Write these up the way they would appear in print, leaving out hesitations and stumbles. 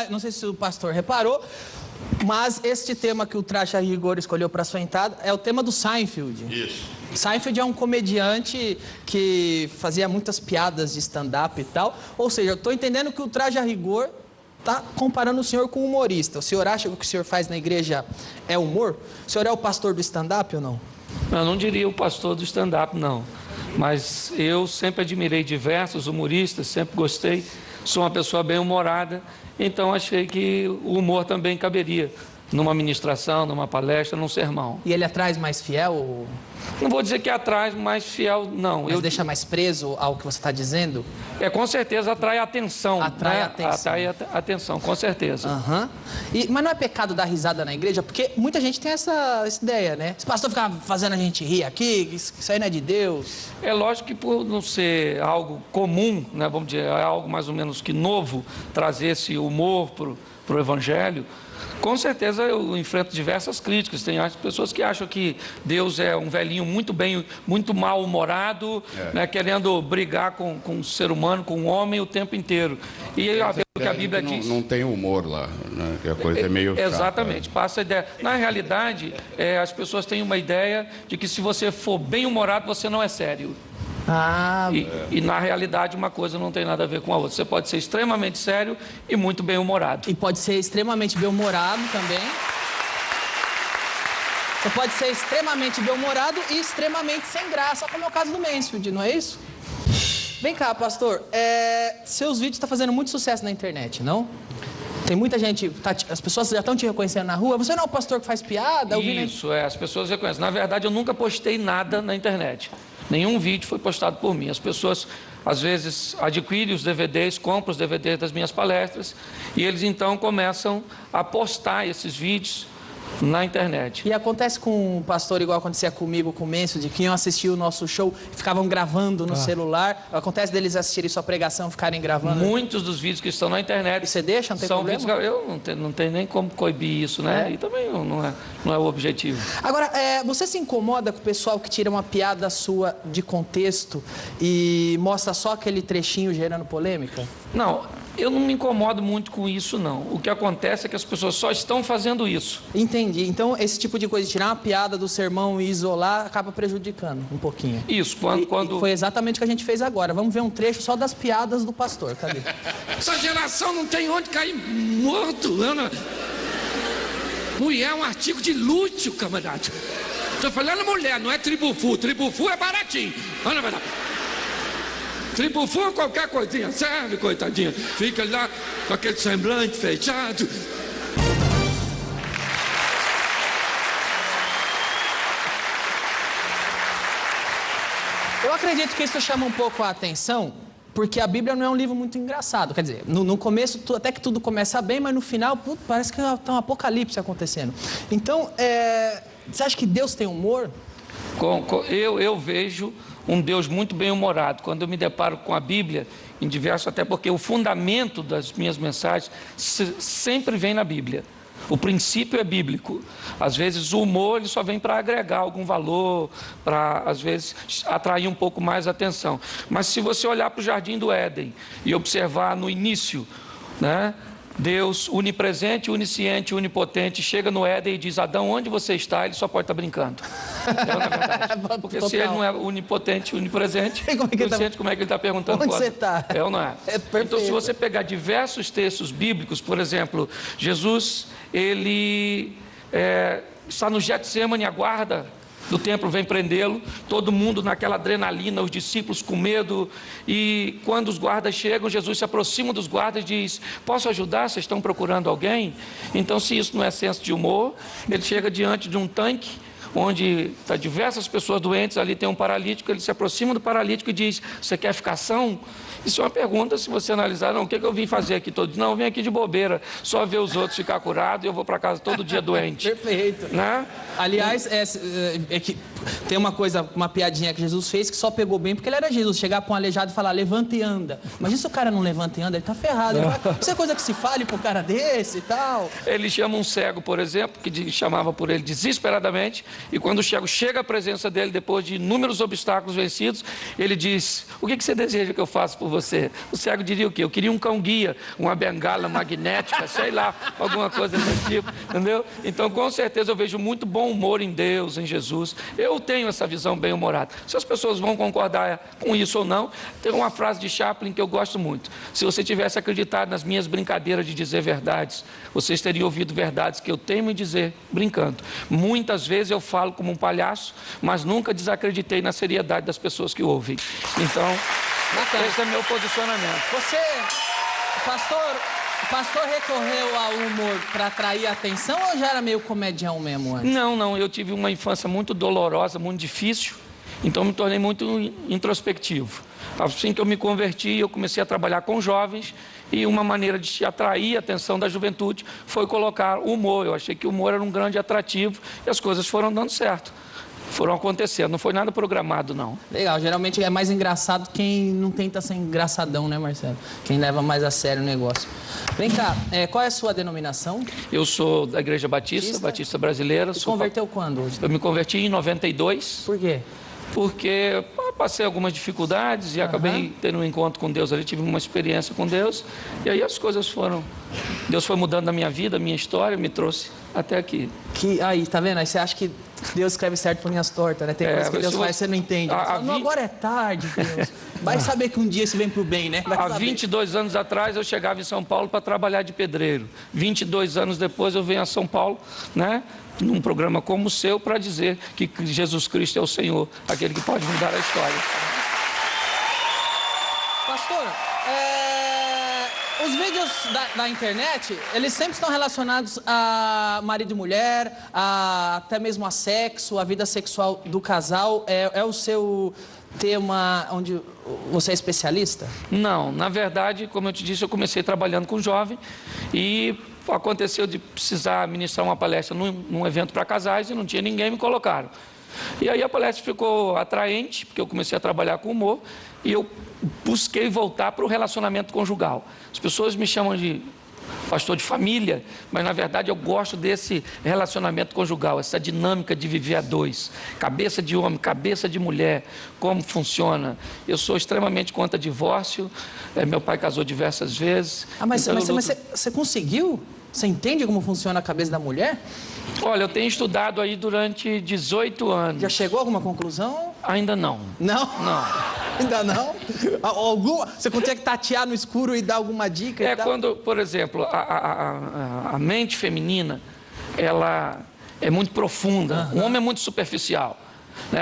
não sei se o pastor reparou, mas este tema que o Traje a Rigor escolheu para sua entrada é o tema do Seinfeld. Isso. Seinfeld é um comediante que fazia muitas piadas de stand-up e tal. Ou seja, eu estou entendendo que o Traje a Rigor está comparando o senhor com um humorista. O senhor acha que o que o senhor faz na igreja é humor? O senhor é o pastor do stand-up ou não? Eu não diria o pastor do stand-up, não. Mas eu sempre admirei diversos humoristas, sempre gostei. Sou uma pessoa bem-humorada, então achei que o humor também caberia numa ministração, numa palestra, num sermão. E ele atrai mais fiel? Não vou dizer que atrai mais fiel, não. Mas deixa mais preso ao que você está dizendo? Com certeza atrai atenção. Atrai atenção. Atrai atenção, com certeza. Uhum. Mas não é pecado dar risada na igreja? Porque muita gente tem essa ideia, né? Esse pastor fica fazendo a gente rir aqui, isso aí não é de Deus. É lógico que por não ser algo comum, né, vamos dizer, é algo mais ou menos que novo, trazer esse humor para o evangelho, com certeza eu enfrento diversas críticas. Tem pessoas que acham que Deus é um velhinho muito mal-humorado, né, querendo brigar com o ser humano, com o homem o tempo inteiro. E o que a Bíblia diz... Não tem humor lá, né? Que a coisa é meio chata. Exatamente, passa a ideia. Na realidade, as pessoas têm uma ideia de que se você for bem-humorado, você não é sério. E na realidade uma coisa não tem nada a ver com a outra. Você pode ser extremamente sério e muito bem-humorado. E pode ser extremamente bem-humorado também. Você pode ser extremamente bem-humorado e extremamente sem graça, como é o caso do Mansfield, não é isso? Vem cá, pastor. Seus vídeos estão fazendo muito sucesso na internet, não? Tem muita gente, as pessoas já estão te reconhecendo na rua. Você não é o pastor que faz piada? Isso, as pessoas reconhecem. Na verdade, eu nunca postei nada na internet. Nenhum vídeo foi postado por mim. As pessoas, às vezes, adquirem os DVDs, compram os DVDs das minhas palestras e eles, então, começam a postar esses vídeos na internet. E acontece com o pastor igual acontecia comigo, com o Menso, de que iam assistir o nosso show e ficavam gravando no celular. Acontece deles assistirem sua pregação, ficarem gravando. Muitos dos vídeos que estão na internet... E você deixa, não tem problema? Vídeos, eu não tenho nem como coibir isso, né? E também não é o objetivo. Agora, você se incomoda com o pessoal que tira uma piada sua de contexto e mostra só aquele trechinho gerando polêmica? Não, eu não me incomodo muito com isso, não. O que acontece é que as pessoas só estão fazendo isso. Entendi. Então, esse tipo de coisa, de tirar uma piada do sermão e isolar, acaba prejudicando um pouquinho. Isso, quando... Foi exatamente o que a gente fez agora. Vamos ver um trecho só das piadas do pastor. Cadê? Essa geração não tem onde cair morto, Ana. Mulher é um artigo de luxo, camarada. Estou falando mulher, não é tribufu. Tribufu é baratinho. Ana, vai lá. Tribufu, qualquer coisinha serve, coitadinha. Fica lá com aquele semblante fechado. Eu acredito que isso chama um pouco a atenção, porque a Bíblia não é um livro muito engraçado. Quer dizer, no começo, até que tudo começa bem, mas no final, parece que está um apocalipse acontecendo. Então, você acha que Deus tem humor? Eu vejo um Deus muito bem-humorado. Quando eu me deparo com a Bíblia, em diversos, até porque o fundamento das minhas mensagens sempre vem na Bíblia. O princípio é bíblico. Às vezes o humor ele só vem para agregar algum valor, para, às vezes, atrair um pouco mais a atenção. Mas se você olhar para o Jardim do Éden e observar no início, né? Deus, onipresente, onisciente, onipotente, chega no Éden e diz: Adão, onde você está? Ele só pode estar brincando. Não, na verdade. Porque se ele não é onipotente, onipresente, onisciente, como é que ele está perguntando? Onde você está? É ou não é? Então, se você pegar diversos textos bíblicos, por exemplo, Jesus, ele está no Getsemane, aguarda do templo, vem prendê-lo, todo mundo naquela adrenalina, os discípulos com medo, e quando os guardas chegam, Jesus se aproxima dos guardas e diz: posso ajudar? Vocês estão procurando alguém? Então, se isso não é senso de humor, ele chega diante de um tanque, onde está diversas pessoas doentes, ali tem um paralítico, ele se aproxima do paralítico e diz: você quer ficar são? Isso é uma pergunta, se você analisar, não, o que eu vim fazer aqui todo? Não, eu vim aqui de bobeira, só ver os outros ficar curados e eu vou para casa todo dia doente. Perfeito. Né? Aliás, que tem uma piadinha que Jesus fez que só pegou bem porque ele era Jesus. Chegar para um aleijado e falar: levanta e anda. Mas se o cara não levanta e anda, ele está ferrado. Isso é coisa que se fale para um cara desse e tal. Ele chama um cego, por exemplo, que chamava por ele desesperadamente, e quando o cego chega à presença dele, depois de inúmeros obstáculos vencidos, ele diz: o que você deseja que eu faça por você? você. O cego diria o quê? Eu queria um cão-guia, uma bengala magnética, sei lá, alguma coisa desse tipo, entendeu? Então, com certeza, eu vejo muito bom humor em Deus, em Jesus. Eu tenho essa visão bem-humorada. Se as pessoas vão concordar com isso ou não, tem uma frase de Chaplin que eu gosto muito. Se você tivesse acreditado nas minhas brincadeiras de dizer verdades, vocês teriam ouvido verdades que eu tenho em dizer, brincando. Muitas vezes eu falo como um palhaço, mas nunca desacreditei na seriedade das pessoas que ouvem. Então, esse é meu posicionamento. Você, o pastor recorreu ao humor para atrair a atenção ou já era meio comedião mesmo antes? Não, eu tive uma infância muito dolorosa, muito difícil, então me tornei muito introspectivo. Assim que eu me converti, eu comecei a trabalhar com jovens e uma maneira de atrair a atenção da juventude foi colocar o humor. Eu achei que o humor era um grande atrativo e as coisas foram dando certo. Foram acontecendo, não foi nada programado, não. Legal, geralmente é mais engraçado quem não tenta ser engraçadão, né, Marcelo? Quem leva mais a sério o negócio. Vem cá, qual é a sua denominação? Eu sou da Igreja Batista Brasileira. Você converteu quando hoje? Eu me converti em 92. Por quê? Porque passei algumas dificuldades e acabei tendo um encontro com Deus ali, tive uma experiência com Deus, e aí as coisas foram... Deus foi mudando a minha vida, a minha história, me trouxe até aqui. Aí, tá vendo? Aí você acha que Deus escreve certo por linhas tortas, né? Tem coisas que Deus faz e você não entende. Não, agora é tarde, Deus. Vai saber que um dia isso vem pro bem, né? Há 22 anos atrás eu chegava em São Paulo para trabalhar de pedreiro. 22 anos depois eu venho a São Paulo, né? Num programa como o seu, para dizer que Jesus Cristo é o Senhor, aquele que pode mudar a história. Pastor, os vídeos da internet, eles sempre estão relacionados a marido e mulher, até mesmo a sexo, a vida sexual do casal. É o seu tema onde você é especialista? Não, na verdade, como eu te disse, eu comecei trabalhando com jovem e aconteceu de precisar ministrar uma palestra num evento para casais e não tinha ninguém, me colocaram. E aí a palestra ficou atraente, porque eu comecei a trabalhar com humor e eu busquei voltar para o relacionamento conjugal. As pessoas me chamam de pastor de família, mas na verdade eu gosto desse relacionamento conjugal, essa dinâmica de viver a dois, cabeça de homem, cabeça de mulher, como funciona. Eu sou extremamente contra divórcio, meu pai casou diversas vezes. Mas você conseguiu? Você entende como funciona a cabeça da mulher? Olha, eu tenho estudado aí durante 18 anos. Já chegou a alguma conclusão? Ainda não. Não? Não. Ainda não? Você consegue tatear no escuro e dar alguma dica? Quando, por exemplo, a mente feminina, ela é muito profunda. O homem é muito superficial.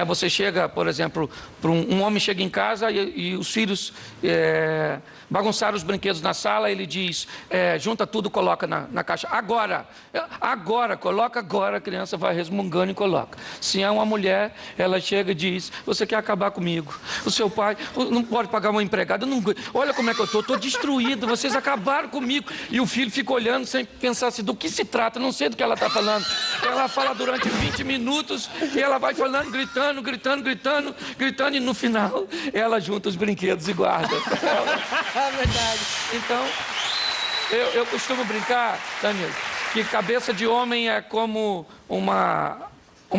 Você chega, por exemplo, um homem chega em casa e os filhos bagunçaram os brinquedos na sala, ele diz, junta tudo, coloca na caixa. Coloca agora, a criança vai resmungando e coloca. Se é uma mulher, ela chega e diz, você quer acabar comigo? O seu pai não pode pagar uma empregada, olha como é que eu estou destruído, vocês acabaram comigo. E o filho fica olhando sem pensar assim, do que se trata, não sei do que ela está falando. Ela fala durante 20 minutos e ela vai falando, gritando, e no final ela junta os brinquedos e guarda. É verdade. Então, eu costumo brincar, Danilo, que cabeça de homem é como uma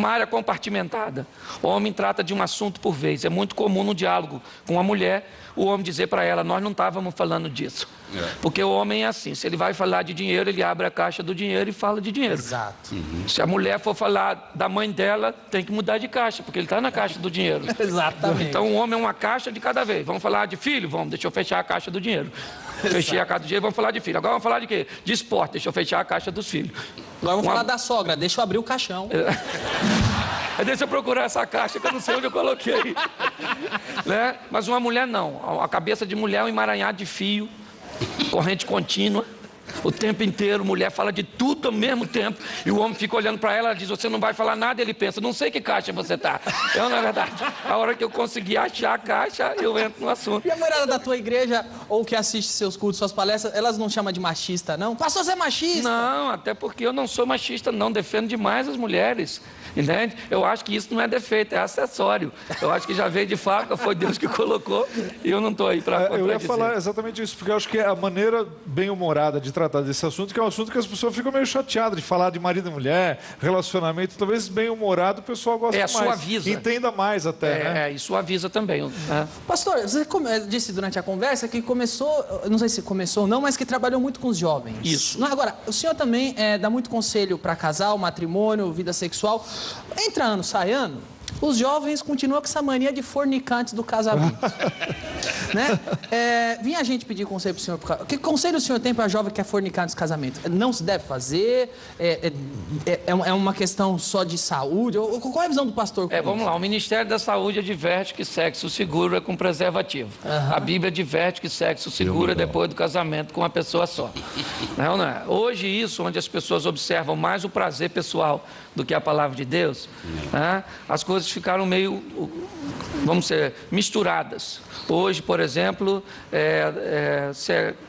área compartimentada. O homem trata de um assunto por vez. É muito comum no diálogo com a mulher, o homem dizer para ela, nós não estávamos falando disso. Porque o homem é assim, se ele vai falar de dinheiro, ele abre a caixa do dinheiro e fala de dinheiro. Exato. Se a mulher for falar da mãe dela, tem que mudar de caixa, porque ele está na caixa do dinheiro. Exatamente. Então o homem é uma caixa de cada vez. Vamos falar de filho? Vamos, deixa eu fechar a caixa do dinheiro. Fechei a caixa do dinheiro, vamos falar de filho. Agora vamos falar de quê? De esporte, deixa eu fechar a caixa dos filhos. Agora vamos falar da sogra, deixa eu abrir o caixão. Deixa eu procurar essa caixa que eu não sei onde eu coloquei. Mas uma mulher não. A cabeça de mulher é um emaranhado de fio, corrente contínua. O tempo inteiro, mulher fala de tudo ao mesmo tempo. E o homem fica olhando para ela, ela diz, você não vai falar nada. Ele pensa, não sei que caixa você está. Não é verdade. A hora que eu conseguir achar a caixa, eu entro no assunto. E a mulherada da tua igreja, ou que assiste seus cultos, suas palestras, elas não chamam de machista, não? Pastor, você é machista? Não, até porque eu não sou machista, não. Defendo demais as mulheres. Entende? Eu acho que isso não é defeito, é acessório. Eu acho que já veio de fábrica, foi Deus que colocou. E eu não estou aí para contradizer. Eu ia falar exatamente isso, porque eu acho que é a maneira bem-humorada de trazer tratar desse assunto, que é um assunto que as pessoas ficam meio chateadas de falar de marido e mulher, relacionamento, talvez bem-humorado, o pessoal gosta mais. Suaviza. Entenda mais até, né? E suaviza também. Né? Pastor, você disse durante a conversa que começou, não sei se começou ou não, mas que trabalhou muito com os jovens. Isso. Não, agora, o senhor também dá muito conselho para casal, matrimônio, vida sexual. Entra ano, sai ano, os jovens continuam com essa mania de fornicar antes do casamento. Né? Vinha a gente pedir conselho para o senhor. Que conselho o senhor tem para jovem que quer fornicar antes do casamento? Não se deve fazer? É uma questão só de saúde? Qual é a visão do pastor? Vamos lá, o Ministério da Saúde adverte que sexo seguro é com preservativo. A Bíblia adverte que sexo seguro é depois do casamento com uma pessoa só. Não é? Hoje isso, onde as pessoas observam mais o prazer pessoal do que a palavra de Deus, né? As coisas ficaram meio, vamos dizer, misturadas. Hoje, por exemplo,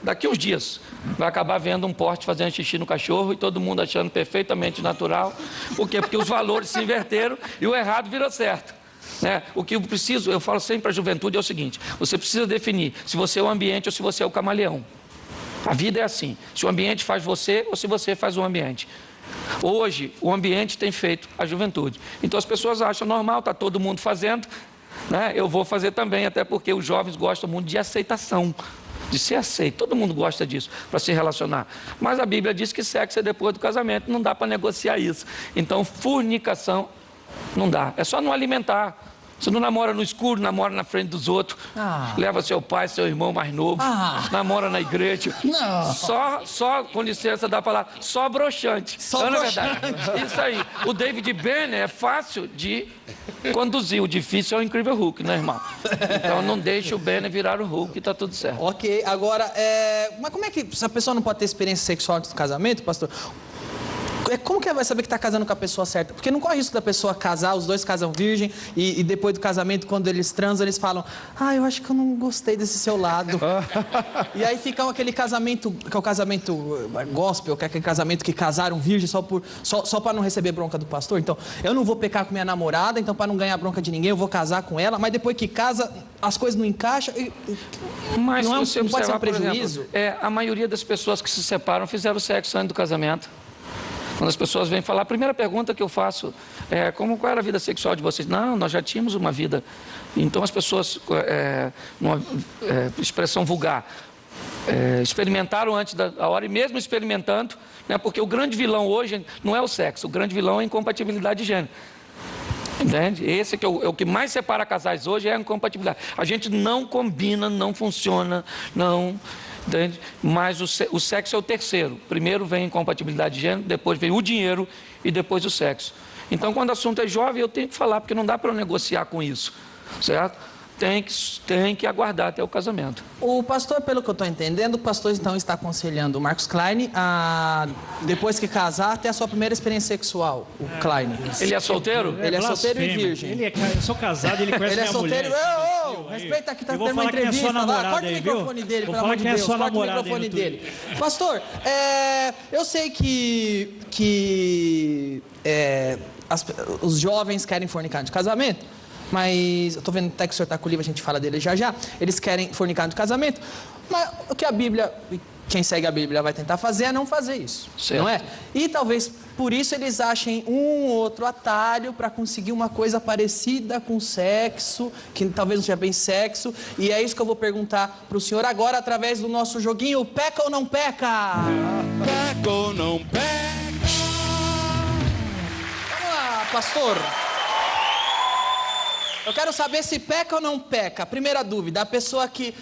daqui uns dias vai acabar vendo um porte fazendo xixi no cachorro e todo mundo achando perfeitamente natural. Por quê? Porque os valores se inverteram e o errado virou certo. Né? O que eu falo sempre para a juventude é o seguinte: você precisa definir se você é o ambiente ou se você é o camaleão. A vida é assim, se o ambiente faz você ou se você faz o ambiente. Hoje, o ambiente tem feito a juventude. Então as pessoas acham normal, está todo mundo fazendo, né? Eu vou fazer também, até porque os jovens gostam muito de aceitação, de ser aceito. Todo mundo gosta disso, para se relacionar. Mas a Bíblia diz que sexo é depois do casamento, não dá para negociar isso. Então, fornicação não dá, é só não alimentar. Você não namora no escuro, namora na frente dos outros. Leva seu pai, seu irmão mais novo. Namora na igreja. Não. Só, com licença da palavra, só broxante. Só broxante. Verdade. Isso aí. O David Banner é fácil de conduzir. O difícil é o incrível Hulk, né, irmão? Então não deixe o Banner virar o Hulk e tá tudo certo. Ok, agora, mas como é que se a pessoa não pode ter experiência sexual antes do casamento, pastor? Como que ela vai saber que está casando com a pessoa certa? Porque não corre risco da pessoa casar, os dois casam virgem, e depois do casamento, quando eles transam, eles falam: eu acho que eu não gostei desse seu lado. E aí fica aquele casamento, que é o casamento gospel, que é aquele casamento que casaram virgem só para não receber bronca do pastor. Então, eu não vou pecar com minha namorada, então para não ganhar bronca de ninguém, eu vou casar com ela, mas depois que casa, as coisas não encaixam. Mas não se você pode ser um observar, prejuízo? por exemplo, a maioria das pessoas que se separam fizeram sexo antes do casamento. Quando as pessoas vêm falar, a primeira pergunta que eu faço é: qual era a vida sexual de vocês? Não, nós já tínhamos uma vida. Então as pessoas, numa expressão vulgar, experimentaram antes da hora, e mesmo experimentando, né, porque o grande vilão hoje não é o sexo, o grande vilão é a incompatibilidade de gênero. Entende? Esse que é o que mais separa casais hoje, é a incompatibilidade. A gente não combina, não funciona, não... Entende? Mas o sexo é o terceiro. Primeiro vem a incompatibilidade de gênero, depois vem o dinheiro e depois o sexo. Então, quando o assunto é jovem, eu tenho que falar, porque não dá para eu negociar com isso, certo? Tem que aguardar até o casamento. O pastor, pelo que eu estou entendendo, o pastor então está aconselhando o Marcos Klein a, depois que casar, ter a sua primeira experiência sexual, o Klein. Ele é solteiro? Ele é solteiro e virgem. Eu sou casado, ele conhece minha mulher. Ele é solteiro. Respeita aqui, tá tendo uma entrevista. Corta o microfone dele, pelo amor de Deus. Corta o microfone dele. Pastor, eu sei que os jovens querem fornicar de casamento. Mas eu estou vendo até que o senhor está com o livro, a gente fala dele já. Eles querem fornicar no casamento. Mas o que a Bíblia, quem segue a Bíblia vai tentar fazer é não fazer isso. Certo. Não é? E talvez por isso eles achem um outro atalho para conseguir uma coisa parecida com sexo, que talvez não seja bem sexo. E é isso que eu vou perguntar para o senhor agora, através do nosso joguinho Peca ou Não Peca? Peca ou não peca? Vamos lá, pastor. Eu quero saber se peca ou não peca. Primeira dúvida, a pessoa que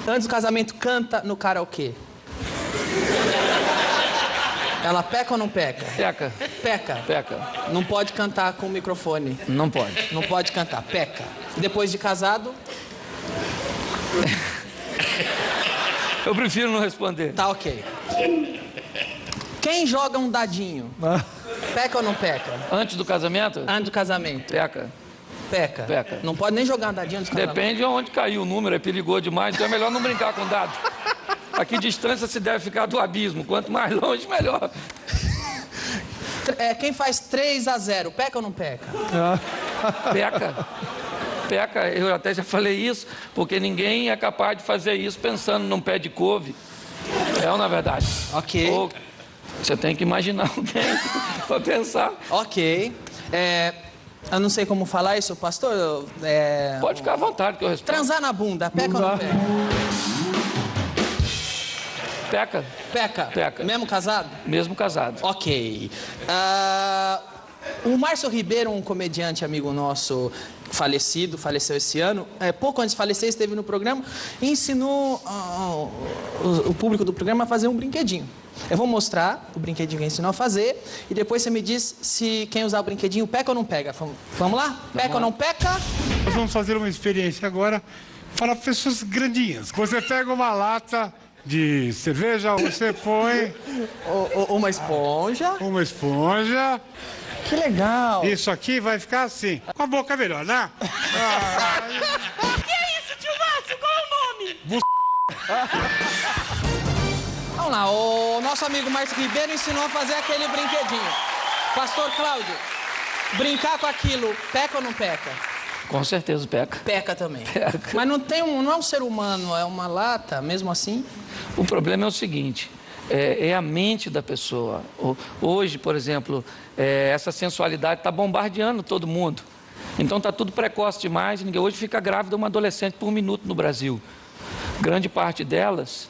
antes do casamento canta no karaokê. Ela peca ou não peca? Peca. Peca. Peca. Não pode cantar com o microfone. Não pode. Não pode cantar, peca. Depois de casado? Eu prefiro não responder. Tá ok. Quem joga um dadinho? Peca ou não peca? Antes do casamento? Antes do casamento. Peca. Peca. Peca. Não pode nem jogar um dadinho antes do casamento. Depende de onde caiu o número, é perigoso demais, então é melhor não brincar com dado. A que distância se deve ficar do abismo? Quanto mais longe, melhor. Quem faz 3-0, peca ou não peca? Peca. Peca, eu até já falei isso, porque ninguém é capaz de fazer isso pensando num pé de couve. É ou não é verdade? Ok. Ou você tem que imaginar alguém para pensar. Ok. Eu não sei como falar isso, pastor. Pode ficar à vontade que eu respondo. Transar na bunda, peca ou não peca? Peca. Peca? Peca. Mesmo casado? Mesmo casado. Ok. O Márcio Ribeiro, um comediante amigo nosso faleceu esse ano, pouco antes de falecer, esteve no programa e ensinou o público do programa a fazer um brinquedinho. Eu vou mostrar o brinquedinho que ele ensinou a fazer e depois você me diz se quem usar o brinquedinho peca ou não pega. Vamos lá? Peca ou não peca? Nós vamos fazer uma experiência agora para pessoas grandinhas. Você pega uma lata de cerveja, você põe... Uma esponja. Uma esponja. Que legal. Isso aqui vai ficar assim. Com a boca melhor, né? Que é isso, tio Márcio? Qual é o nome? Vamos lá, o nosso amigo Márcio Ribeiro ensinou a fazer aquele brinquedinho. Pastor Cláudio, brincar com aquilo, peca ou não peca? Com certeza peca. Peca também. Peca. Mas não é um ser humano, é uma lata, mesmo assim? O problema é o seguinte, é a mente da pessoa. Hoje, por exemplo, essa sensualidade está bombardeando todo mundo. Então está tudo precoce demais. Ninguém hoje fica grávida uma adolescente por minuto no Brasil. Grande parte delas,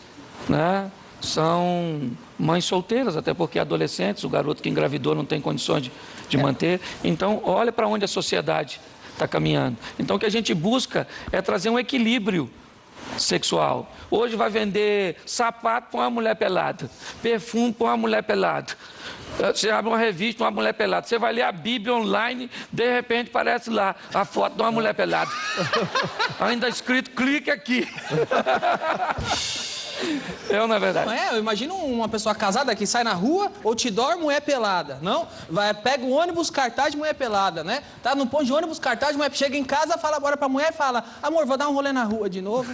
né, são mães solteiras, até porque adolescentes, o garoto que engravidou não tem condições de manter. Então, olha para onde a sociedade está caminhando. Então, o que a gente busca é trazer um equilíbrio sexual. Hoje vai vender sapato para uma mulher pelada, perfume para uma mulher pelada. Você abre uma revista, uma mulher pelada. Você vai ler a Bíblia online, de repente aparece lá a foto de uma mulher pelada. Ainda escrito, clique aqui. Não é verdade? Não é? Eu imagino uma pessoa casada que sai na rua, outdoor, mulher pelada. Não? Pega o ônibus, cartaz de mulher pelada, né? Tá no ponto de ônibus, cartaz de mulher. Chega em casa, fala agora pra mulher e fala: amor, vou dar um rolê na rua de novo.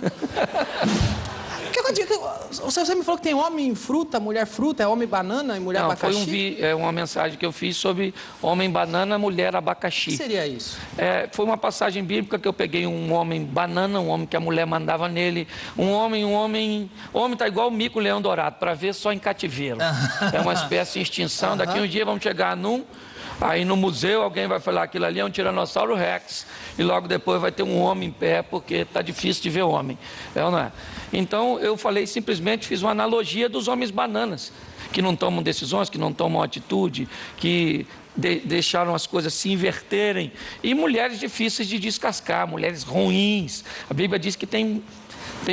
Você me falou que tem homem fruta, mulher fruta, é homem banana e mulher abacaxi? Foi uma mensagem que eu fiz sobre homem banana, mulher abacaxi. O que seria isso? Foi uma passagem bíblica que eu peguei um homem banana, um homem que a mulher mandava nele, um homem está igual o mico leão dourado, para ver só em cativeiro. É uma espécie de extinção, daqui um dia vamos chegar aí no museu alguém vai falar aquilo ali é um tiranossauro rex e logo depois vai ter um homem em pé porque está difícil de ver homem, não é? Então eu simplesmente fiz uma analogia dos homens bananas, que não tomam decisões, que não tomam atitude, que deixaram as coisas se inverterem, e mulheres difíceis de descascar, mulheres ruins. A Bíblia diz que tem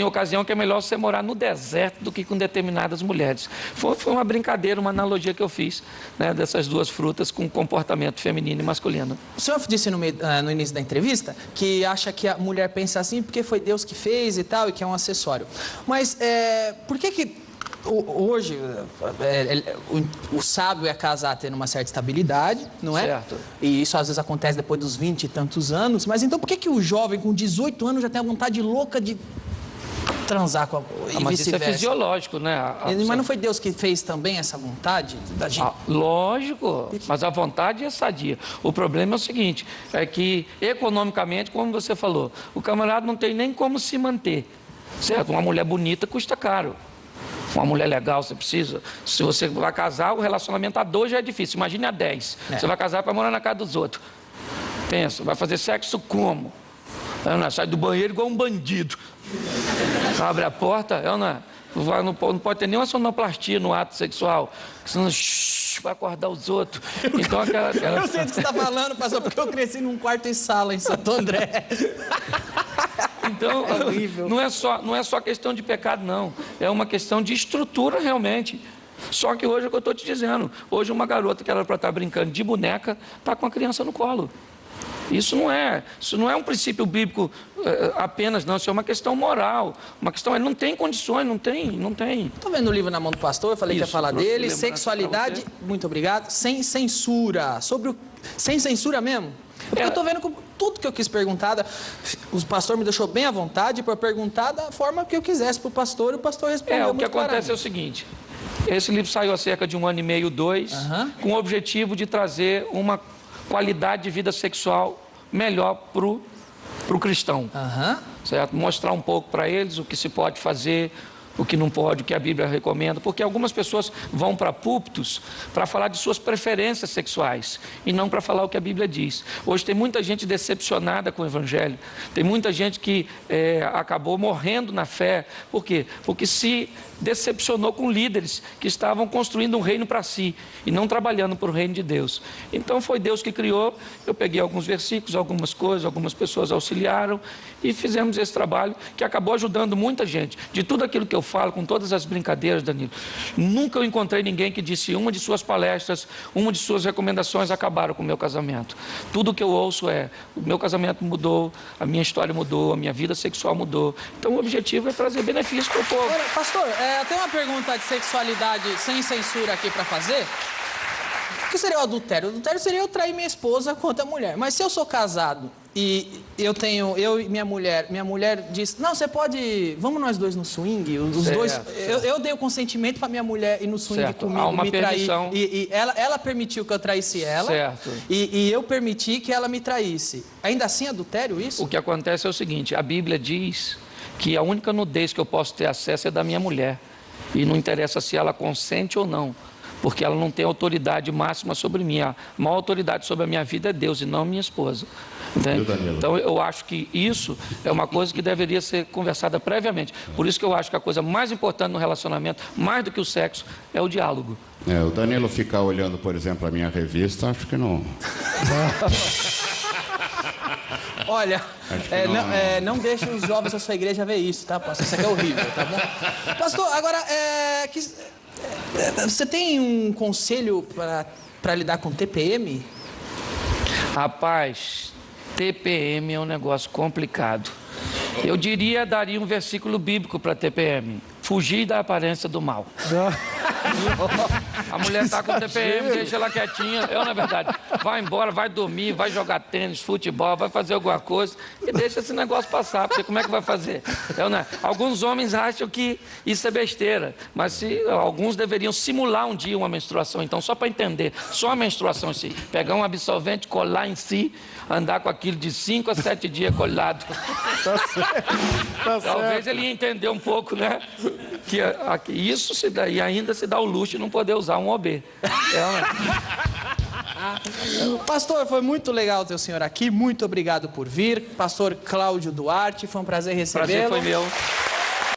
ocasião que é melhor você morar no deserto do que com determinadas mulheres. Foi uma brincadeira, uma analogia que eu fiz, né, dessas duas frutas com comportamento feminino e masculino. O senhor disse no início da entrevista que acha que a mulher pensa assim porque foi Deus que fez e tal, e que é um acessório. Mas por que hoje o sábio é casar tendo uma certa estabilidade, não é? Certo. E isso às vezes acontece depois dos 20 e tantos anos. Mas então por que o jovem com 18 anos já tem a vontade louca de transar com a... Mas isso é fisiológico, né? Mas não foi Deus que fez também essa vontade da gente? Lógico, mas a vontade é sadia. O problema é o seguinte, é que economicamente, como você falou, o camarada não tem nem como se manter, certo? Uma mulher bonita custa caro. Uma mulher legal, você precisa. Se você vai casar, o relacionamento a 2 já é difícil. Imagine a 10. Você vai casar para morar na casa dos outros. Pensa, vai fazer sexo como? Sai do banheiro igual um bandido. Abre a porta, não pode ter nenhuma sonoplastia no ato sexual, senão vai acordar os outros. Então, Eu sei do que você está falando, pastor, porque eu cresci num quarto e sala em Santo André. Então, não é só questão de pecado, não. É uma questão de estrutura, realmente. Só que hoje é o que eu estou te dizendo. Hoje uma garota que era para estar brincando de boneca, está com a criança no colo. Isso não é um princípio bíblico apenas, não. Isso é uma questão moral. Uma questão, ele não tem condições, não tem. Estou vendo o livro na mão do pastor, eu falei que ia falar dele. Sexualidade, muito obrigado, sem censura. Sem censura mesmo? Porque eu estou vendo que tudo que eu quis perguntar, o pastor me deixou bem à vontade para perguntar da forma que eu quisesse para o pastor, e o pastor respondeu. O que acontece é o seguinte, esse livro saiu há cerca de 1 ano e meio, 2, com o objetivo de trazer uma qualidade de vida sexual melhor para o cristão, certo? Mostrar um pouco para eles o que se pode fazer, o que não pode, o que a Bíblia recomenda, porque algumas pessoas vão para púlpitos para falar de suas preferências sexuais e não para falar o que a Bíblia diz. Hoje tem muita gente decepcionada com o Evangelho, tem muita gente que acabou morrendo na fé. Por quê? Porque se decepcionou com líderes que estavam construindo um reino para si e não trabalhando para o reino de Deus. Então foi Deus que criou. Eu peguei alguns versículos, algumas coisas, algumas pessoas auxiliaram e fizemos esse trabalho que acabou ajudando muita gente. De tudo aquilo que eu falo, com todas as brincadeiras, Danilo, nunca eu encontrei ninguém que disse uma de suas palestras, uma de suas recomendações acabaram com o meu casamento. Tudo que eu ouço o meu casamento mudou, a minha história mudou, a minha vida sexual mudou. Então o objetivo é trazer benefícios para o povo. Olha, pastor, tem uma pergunta de sexualidade sem censura aqui para fazer. O que seria o adultério? O adultério seria eu trair minha esposa com outra mulher. Mas se eu sou casado e eu e minha mulher diz, não, você pode, vamos nós dois no swing, os dois, eu dei o consentimento para minha mulher ir no swing comigo, me trair, e ela permitiu que eu traísse ela, e eu permiti que ela me traísse. Ainda assim é adultério isso? O que acontece é o seguinte, a Bíblia diz que a única nudez que eu posso ter acesso é da minha mulher, e não interessa se ela consente ou não, porque ela não tem autoridade máxima sobre mim. A maior autoridade sobre a minha vida é Deus e não minha esposa. Então eu acho que isso é uma coisa que deveria ser conversada previamente. Por isso que eu acho que a coisa mais importante no relacionamento, mais do que o sexo, é o diálogo. O Danilo ficar olhando, por exemplo, a minha revista, acho que não. Olha, não deixe os jovens da sua igreja ver isso, tá, pastor? Isso aqui é horrível, tá bom? Pastor, agora, você tem um conselho para lidar com TPM? Rapaz, TPM é um negócio complicado. Eu daria um versículo bíblico para TPM. Fugir da aparência do mal. A mulher está com TPM, deixa ela quietinha. Na verdade, vai embora, vai dormir, vai jogar tênis, futebol, vai fazer alguma coisa e deixa esse negócio passar, porque como é que vai fazer? Alguns homens acham que isso é besteira, mas alguns deveriam simular um dia uma menstruação. Então, só para entender, só a menstruação em si, pegar um absorvente, colar em si, andar com aquilo de 5 a 7 dias colado. Tá certo. Talvez ele ia entender um pouco, né? Que isso se dá, e ainda se dá o luxo de não poder usar um OB. Pastor, foi muito legal ter o senhor aqui. Muito obrigado por vir. Pastor Cláudio Duarte, foi um prazer recebê-lo. Prazer foi meu.